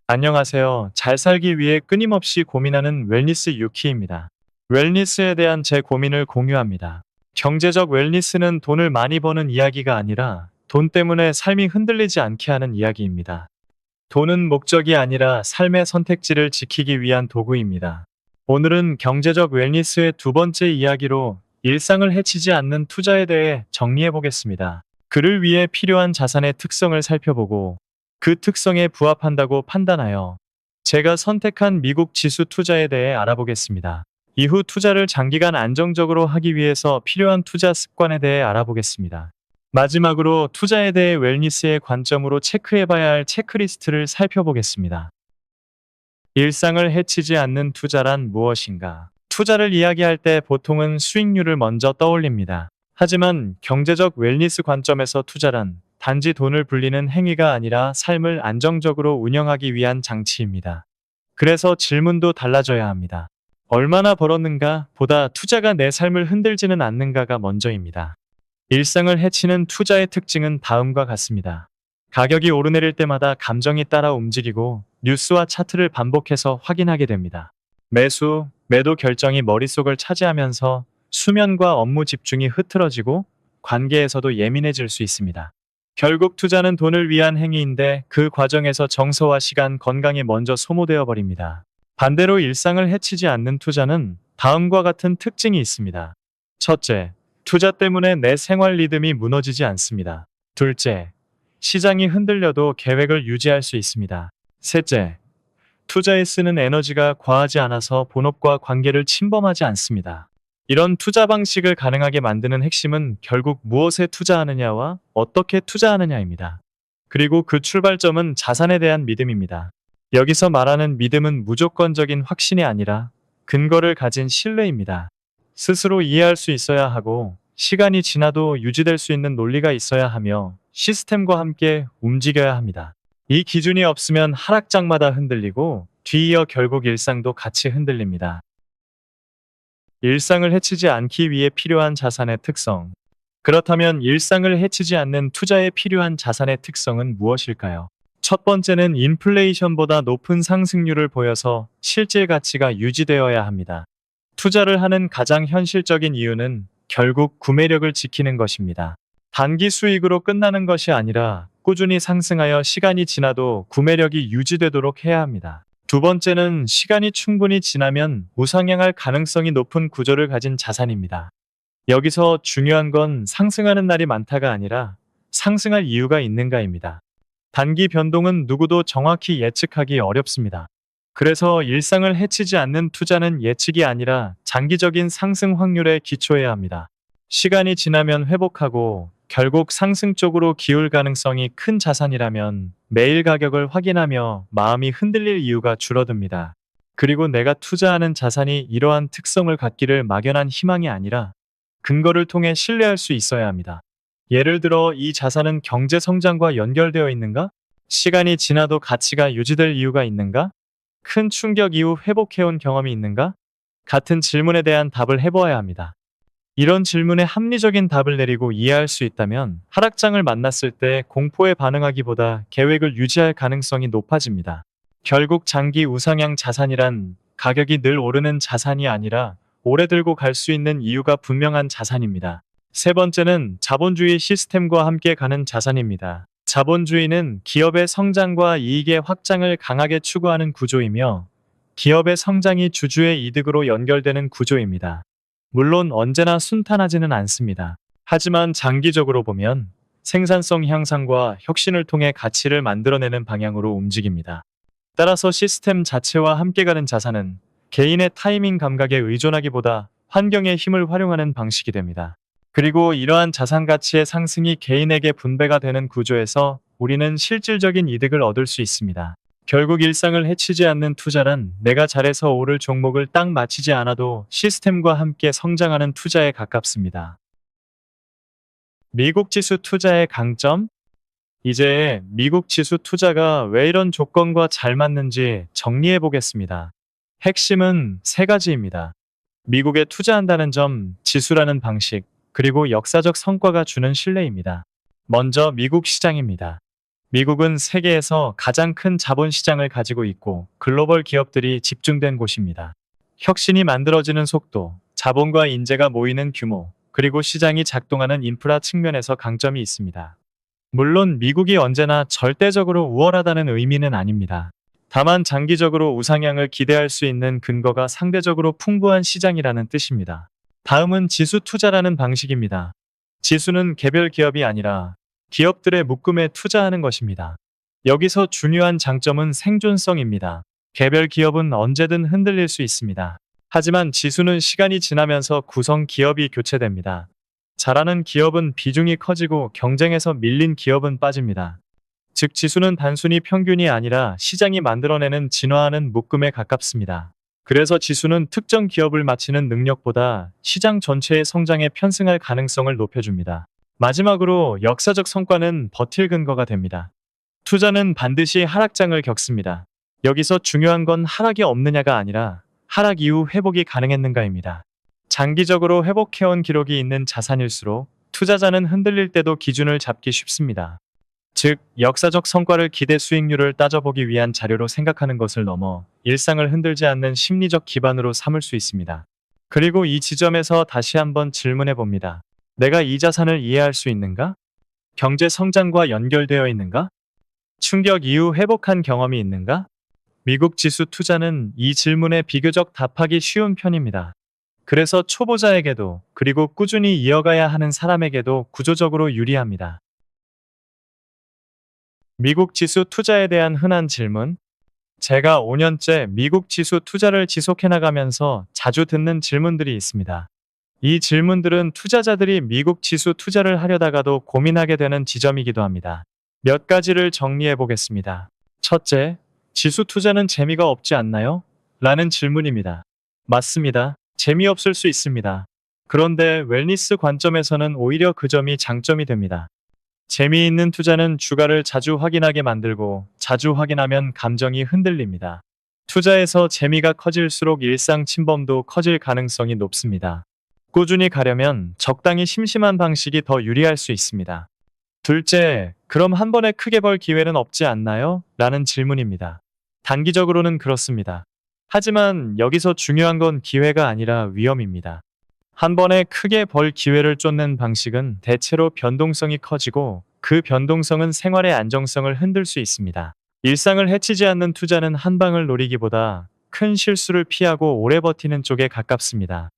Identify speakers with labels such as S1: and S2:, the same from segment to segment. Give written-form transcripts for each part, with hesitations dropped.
S1: 안녕하세요. 잘 살기 위해 끊임없이 고민하는 웰니스 유키입니다. 웰니스에 대한 제 고민을 공유합니다. 경제적 웰니스는 돈을 많이 버는 이야기가 아니라 돈 때문에 삶이 흔들리지 않게 하는 이야기입니다. 돈은 목적이 아니라 삶의 선택지를 지키기 위한 도구입니다. 오늘은 경제적 웰니스의 두 번째 이야기로 일상을 해치지 않는 투자에 대해 정리해 보겠습니다. 그를 위해 필요한 자산의 특성을 살펴보고 그 특성에 부합한다고 판단하여 제가 선택한 미국 지수 투자에 대해 알아보겠습니다. 이후 투자를 장기간 안정적으로 하기 위해서 필요한 투자 습관에 대해 알아보겠습니다. 마지막으로 투자에 대해 웰니스의 관점으로 체크해봐야 할 체크리스트를 살펴보겠습니다. 일상을 해치지 않는 투자란 무엇인가? 투자를 이야기할 때 보통은 수익률을 먼저 떠올립니다. 하지만 경제적 웰니스 관점에서 투자란 단지 돈을 불리는 행위가 아니라 삶을 안정적으로 운영하기 위한 장치입니다. 그래서 질문도 달라져야 합니다. 얼마나 벌었는가 보다 투자가 내 삶을 흔들지는 않는가가 먼저입니다. 일상을 해치는 투자의 특징은 다음과 같습니다. 가격이 오르내릴 때마다 감정이 따라 움직이고 뉴스와 차트를 반복해서 확인하게 됩니다. 매수, 매도 결정이 머릿속을 차지하면서 수면과 업무 집중이 흐트러지고 관계에서도 예민해질 수 있습니다. 결국 투자는 돈을 위한 행위인데 그 과정에서 정서와 시간, 건강이 먼저 소모되어 버립니다. 반대로 일상을 해치지 않는 투자는 다음과 같은 특징이 있습니다. 첫째, 투자 때문에 내 생활 리듬이 무너지지 않습니다. 둘째, 시장이 흔들려도 계획을 유지할 수 있습니다. 셋째, 투자에 쓰는 에너지가 과하지 않아서 본업과 관계를 침범하지 않습니다. 이런 투자 방식을 가능하게 만드는 핵심은 결국 무엇에 투자하느냐와 어떻게 투자하느냐입니다. 그리고 그 출발점은 자산에 대한 믿음입니다. 여기서 말하는 믿음은 무조건적인 확신이 아니라 근거를 가진 신뢰입니다. 스스로 이해할 수 있어야 하고 시간이 지나도 유지될 수 있는 논리가 있어야 하며 시스템과 함께 움직여야 합니다. 이 기준이 없으면 하락장마다 흔들리고 뒤이어 결국 일상도 같이 흔들립니다. 일상을 해치지 않기 위해 필요한 자산의 특성. 그렇다면 일상을 해치지 않는 투자에 필요한 자산의 특성은 무엇일까요? 첫 번째는 인플레이션보다 높은 상승률을 보여서 실질 가치가 유지되어야 합니다. 투자를 하는 가장 현실적인 이유는 결국 구매력을 지키는 것입니다. 단기 수익으로 끝나는 것이 아니라 꾸준히 상승하여 시간이 지나도 구매력이 유지되도록 해야 합니다. 두 번째는 시간이 충분히 지나면 우상향할 가능성이 높은 구조를 가진 자산입니다. 여기서 중요한 건 상승하는 날이 많다가 아니라 상승할 이유가 있는가입니다. 단기 변동은 누구도 정확히 예측하기 어렵습니다. 그래서 일상을 해치지 않는 투자는 예측이 아니라 장기적인 상승 확률에 기초해야 합니다. 시간이 지나면 회복하고 결국 상승 쪽으로 기울 가능성이 큰 자산이라면 매일 가격을 확인하며 마음이 흔들릴 이유가 줄어듭니다. 그리고 내가 투자하는 자산이 이러한 특성을 갖기를 막연한 희망이 아니라 근거를 통해 신뢰할 수 있어야 합니다. 예를 들어 이 자산은 경제 성장과 연결되어 있는가? 시간이 지나도 가치가 유지될 이유가 있는가? 큰 충격 이후 회복해온 경험이 있는가? 같은 질문에 대한 답을 해보아야 합니다. 이런 질문에 합리적인 답을 내리고 이해할 수 있다면 하락장을 만났을 때 공포에 반응하기보다 계획을 유지할 가능성이 높아집니다. 결국 장기 우상향 자산이란 가격이 늘 오르는 자산이 아니라 오래 들고 갈 수 있는 이유가 분명한 자산입니다. 세 번째는 자본주의 시스템과 함께 가는 자산입니다. 자본주의는 기업의 성장과 이익의 확장을 강하게 추구하는 구조이며 기업의 성장이 주주의 이득으로 연결되는 구조입니다. 물론 언제나 순탄하지는 않습니다. 하지만 장기적으로 보면 생산성 향상과 혁신을 통해 가치를 만들어내는 방향으로 움직입니다. 따라서 시스템 자체와 함께 가는 자산은 개인의 타이밍 감각에 의존하기보다 환경의 힘을 활용하는 방식이 됩니다. 그리고 이러한 자산 가치의 상승이 개인에게 분배가 되는 구조에서 우리는 실질적인 이득을 얻을 수 있습니다. 결국 일상을 해치지 않는 투자란 내가 잘해서 오를 종목을 딱 맞히지 않아도 시스템과 함께 성장하는 투자에 가깝습니다. 미국 지수 투자의 강점? 이제 미국 지수 투자가 왜 이런 조건과 잘 맞는지 정리해 보겠습니다. 핵심은 세 가지입니다. 미국에 투자한다는 점, 지수라는 방식, 그리고 역사적 성과가 주는 신뢰입니다. 먼저 미국 시장입니다. 미국은 세계에서 가장 큰 자본 시장을 가지고 있고 글로벌 기업들이 집중된 곳입니다. 혁신이 만들어지는 속도, 자본과 인재가 모이는 규모, 그리고 시장이 작동하는 인프라 측면에서 강점이 있습니다. 물론 미국이 언제나 절대적으로 우월하다는 의미는 아닙니다. 다만 장기적으로 우상향을 기대할 수 있는 근거가 상대적으로 풍부한 시장이라는 뜻입니다. 다음은 지수 투자라는 방식입니다. 지수는 개별 기업이 아니라 기업들의 묶음에 투자하는 것입니다. 여기서 중요한 장점은 생존성입니다. 개별 기업은 언제든 흔들릴 수 있습니다. 하지만 지수는 시간이 지나면서 구성 기업이 교체됩니다. 잘하는 기업은 비중이 커지고 경쟁에서 밀린 기업은 빠집니다. 즉 지수는 단순히 평균이 아니라 시장이 만들어내는 진화하는 묶음에 가깝습니다. 그래서 지수는 특정 기업을 맞히는 능력보다 시장 전체의 성장에 편승할 가능성을 높여줍니다. 마지막으로 역사적 성과는 버틸 근거가 됩니다. 투자는 반드시 하락장을 겪습니다. 여기서 중요한 건 하락이 없느냐가 아니라 하락 이후 회복이 가능했는가입니다. 장기적으로 회복해온 기록이 있는 자산일수록 투자자는 흔들릴 때도 기준을 잡기 쉽습니다. 즉, 역사적 성과를 기대 수익률을 따져보기 위한 자료로 생각하는 것을 넘어 일상을 흔들지 않는 심리적 기반으로 삼을 수 있습니다. 그리고 이 지점에서 다시 한번 질문해 봅니다. 내가 이 자산을 이해할 수 있는가? 경제 성장과 연결되어 있는가? 충격 이후 회복한 경험이 있는가? 미국 지수 투자는 이 질문에 비교적 답하기 쉬운 편입니다. 그래서 초보자에게도 그리고 꾸준히 이어가야 하는 사람에게도 구조적으로 유리합니다. 미국 지수 투자에 대한 흔한 질문. 제가 5년째 미국 지수 투자를 지속해 나가면서 자주 듣는 질문들이 있습니다. 이 질문들은 투자자들이 미국 지수 투자를 하려다가도 고민하게 되는 지점이기도 합니다. 몇 가지를 정리해 보겠습니다. 첫째, 지수 투자는 재미가 없지 않나요? 라는 질문입니다. 맞습니다. 재미없을 수 있습니다. 그런데 웰니스 관점에서는 오히려 그 점이 장점이 됩니다. 재미있는 투자는 주가를 자주 확인하게 만들고 자주 확인하면 감정이 흔들립니다. 투자에서 재미가 커질수록 일상 침범도 커질 가능성이 높습니다. 꾸준히 가려면 적당히 심심한 방식이 더 유리할 수 있습니다. 둘째, 그럼 한 번에 크게 벌 기회는 없지 않나요? 라는 질문입니다. 단기적으로는 그렇습니다. 하지만 여기서 중요한 건 기회가 아니라 위험입니다. 한 번에 크게 벌 기회를 쫓는 방식은 대체로 변동성이 커지고 그 변동성은 생활의 안정성을 흔들 수 있습니다. 일상을 해치지 않는 투자는 한 방을 노리기보다 큰 실수를 피하고 오래 버티는 쪽에 가깝습니다.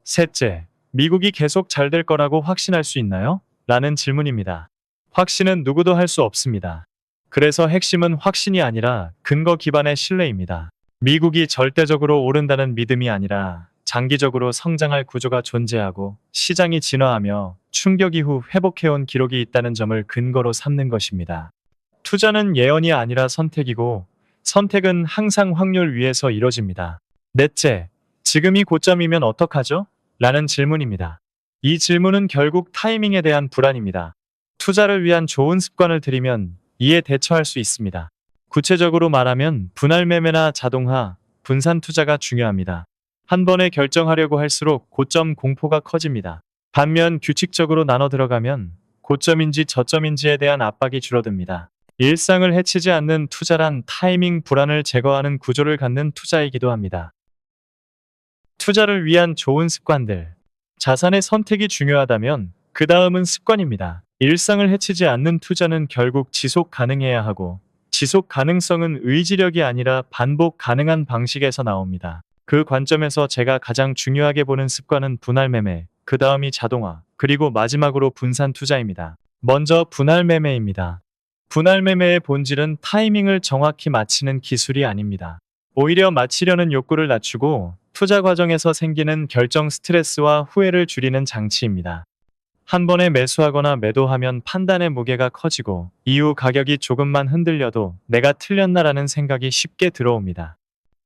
S1: 셋째, 미국이 계속 잘 될 거라고 확신할 수 있나요? 라는 질문입니다. 확신은 누구도 할 수 없습니다. 그래서 핵심은 확신이 아니라 근거 기반의 신뢰입니다. 미국이 절대적으로 오른다는 믿음이 아니라 장기적으로 성장할 구조가 존재하고 시장이 진화하며 충격 이후 회복해온 기록이 있다는 점을 근거로 삼는 것입니다. 투자는 예언이 아니라 선택이고 선택은 항상 확률 위에서 이뤄집니다. 넷째, 지금이 고점이면 어떡하죠? 라는 질문입니다. 이 질문은 결국 타이밍에 대한 불안입니다. 투자를 위한 좋은 습관을 들이면 이에 대처할 수 있습니다. 구체적으로 말하면 분할 매매나 자동화, 분산 투자가 중요합니다. 한 번에 결정하려고 할수록 고점 공포가 커집니다. 반면 규칙적으로 나눠 들어가면 고점인지 저점인지에 대한 압박이 줄어듭니다. 일상을 해치지 않는 투자란 타이밍 불안을 제거하는 구조를 갖는 투자이기도 합니다. 투자를 위한 좋은 습관들. 자산의 선택이 중요하다면 그 다음은 습관입니다. 일상을 해치지 않는 투자는 결국 지속 가능해야 하고 지속 가능성은 의지력이 아니라 반복 가능한 방식에서 나옵니다. 그 관점에서 제가 가장 중요하게 보는 습관은 분할 매매, 그 다음이 자동화, 그리고 마지막으로 분산 투자입니다. 먼저 분할 매매입니다. 분할 매매의 본질은 타이밍을 정확히 맞히는 기술이 아닙니다. 오히려 맞히려는 욕구를 낮추고 투자 과정에서 생기는 결정 스트레스와 후회를 줄이는 장치입니다. 한 번에 매수하거나 매도하면 판단의 무게가 커지고 이후 가격이 조금만 흔들려도 내가 틀렸나라는 생각이 쉽게 들어옵니다.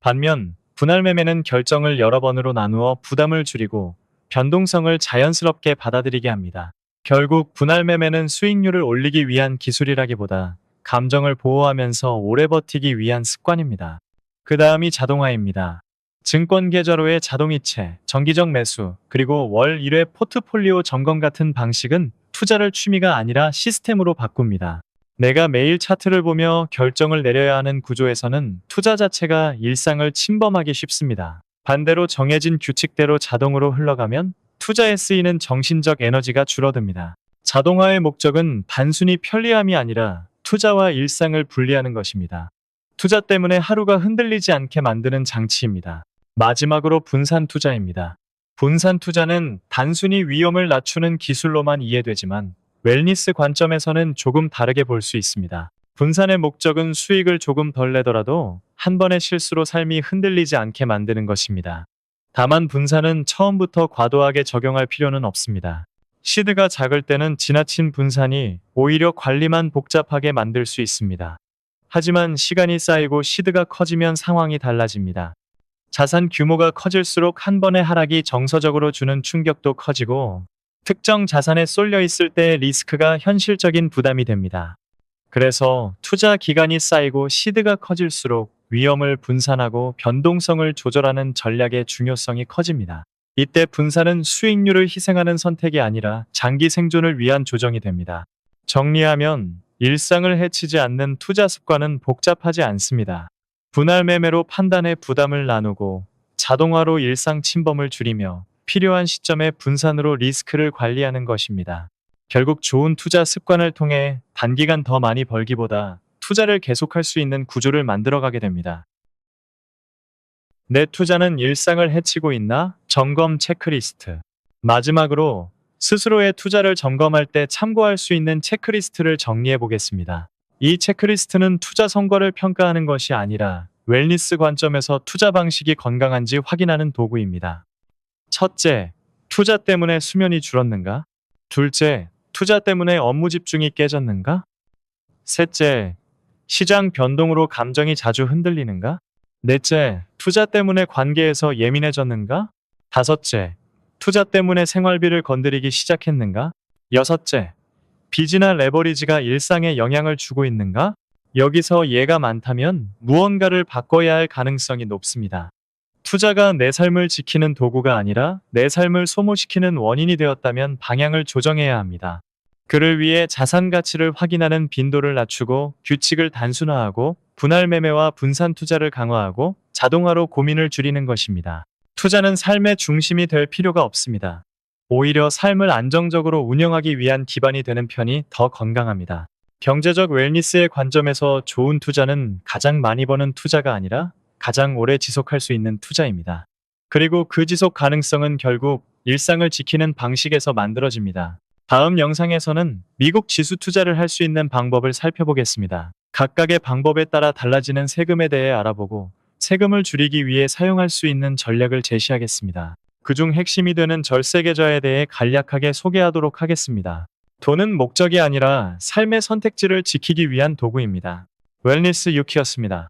S1: 반면 분할 매매는 결정을 여러 번으로 나누어 부담을 줄이고 변동성을 자연스럽게 받아들이게 합니다. 결국 분할 매매는 수익률을 올리기 위한 기술이라기보다 감정을 보호하면서 오래 버티기 위한 습관입니다. 그 다음이 자동화입니다. 증권 계좌로의 자동이체, 정기적 매수, 그리고 월 1회 포트폴리오 점검 같은 방식은 투자를 취미가 아니라 시스템으로 바꿉니다. 내가 매일 차트를 보며 결정을 내려야 하는 구조에서는 투자 자체가 일상을 침범하기 쉽습니다. 반대로 정해진 규칙대로 자동으로 흘러가면 투자에 쓰이는 정신적 에너지가 줄어듭니다. 자동화의 목적은 단순히 편리함이 아니라 투자와 일상을 분리하는 것입니다. 투자 때문에 하루가 흔들리지 않게 만드는 장치입니다. 마지막으로 분산 투자입니다. 분산 투자는 단순히 위험을 낮추는 기술로만 이해되지만 웰니스 관점에서는 조금 다르게 볼 수 있습니다. 분산의 목적은 수익을 조금 덜 내더라도 한 번의 실수로 삶이 흔들리지 않게 만드는 것입니다. 다만 분산은 처음부터 과도하게 적용할 필요는 없습니다. 시드가 작을 때는 지나친 분산이 오히려 관리만 복잡하게 만들 수 있습니다. 하지만 시간이 쌓이고 시드가 커지면 상황이 달라집니다. 자산 규모가 커질수록 한 번의 하락이 정서적으로 주는 충격도 커지고 특정 자산에 쏠려 있을 때 리스크가 현실적인 부담이 됩니다. 그래서 투자 기간이 쌓이고 시드가 커질수록 위험을 분산하고 변동성을 조절하는 전략의 중요성이 커집니다. 이때 분산은 수익률을 희생하는 선택이 아니라 장기 생존을 위한 조정이 됩니다. 정리하면 일상을 해치지 않는 투자 습관은 복잡하지 않습니다. 분할 매매로 판단의 부담을 나누고 자동화로 일상 침범을 줄이며 필요한 시점에 분산으로 리스크를 관리하는 것입니다. 결국 좋은 투자 습관을 통해 단기간 더 많이 벌기보다 투자를 계속할 수 있는 구조를 만들어가게 됩니다. 내 투자는 일상을 해치고 있나? 점검 체크리스트. 마지막으로 스스로의 투자를 점검할 때 참고할 수 있는 체크리스트를 정리해 보겠습니다. 이 체크리스트는 투자 성과를 평가하는 것이 아니라 웰니스 관점에서 투자 방식이 건강한지 확인하는 도구입니다. 첫째, 투자 때문에 수면이 줄었는가? 둘째, 투자 때문에 업무 집중이 깨졌는가? 셋째, 시장 변동으로 감정이 자주 흔들리는가? 넷째, 투자 때문에 관계에서 예민해졌는가? 다섯째, 투자 때문에 생활비를 건드리기 시작했는가? 여섯째, 빚이나 레버리지가 일상에 영향을 주고 있는가? 여기서 예가 많다면 무언가를 바꿔야 할 가능성이 높습니다. 투자가 내 삶을 지키는 도구가 아니라 내 삶을 소모시키는 원인이 되었다면 방향을 조정해야 합니다. 그를 위해 자산 가치를 확인하는 빈도를 낮추고 규칙을 단순화하고 분할 매매와 분산 투자를 강화하고 자동화로 고민을 줄이는 것입니다. 투자는 삶의 중심이 될 필요가 없습니다. 오히려 삶을 안정적으로 운영하기 위한 기반이 되는 편이 더 건강합니다. 경제적 웰니스의 관점에서 좋은 투자는 가장 많이 버는 투자가 아니라 가장 오래 지속할 수 있는 투자입니다. 그리고 그 지속 가능성은 결국 일상을 지키는 방식에서 만들어집니다. 다음 영상에서는 미국 지수 투자를 할 수 있는 방법을 살펴보겠습니다. 각각의 방법에 따라 달라지는 세금에 대해 알아보고 세금을 줄이기 위해 사용할 수 있는 전략을 제시하겠습니다. 그중 핵심이 되는 절세 계좌에 대해 간략하게 소개하도록 하겠습니다. 돈은 목적이 아니라 삶의 선택지를 지키기 위한 도구입니다. 웰니스 유키였습니다.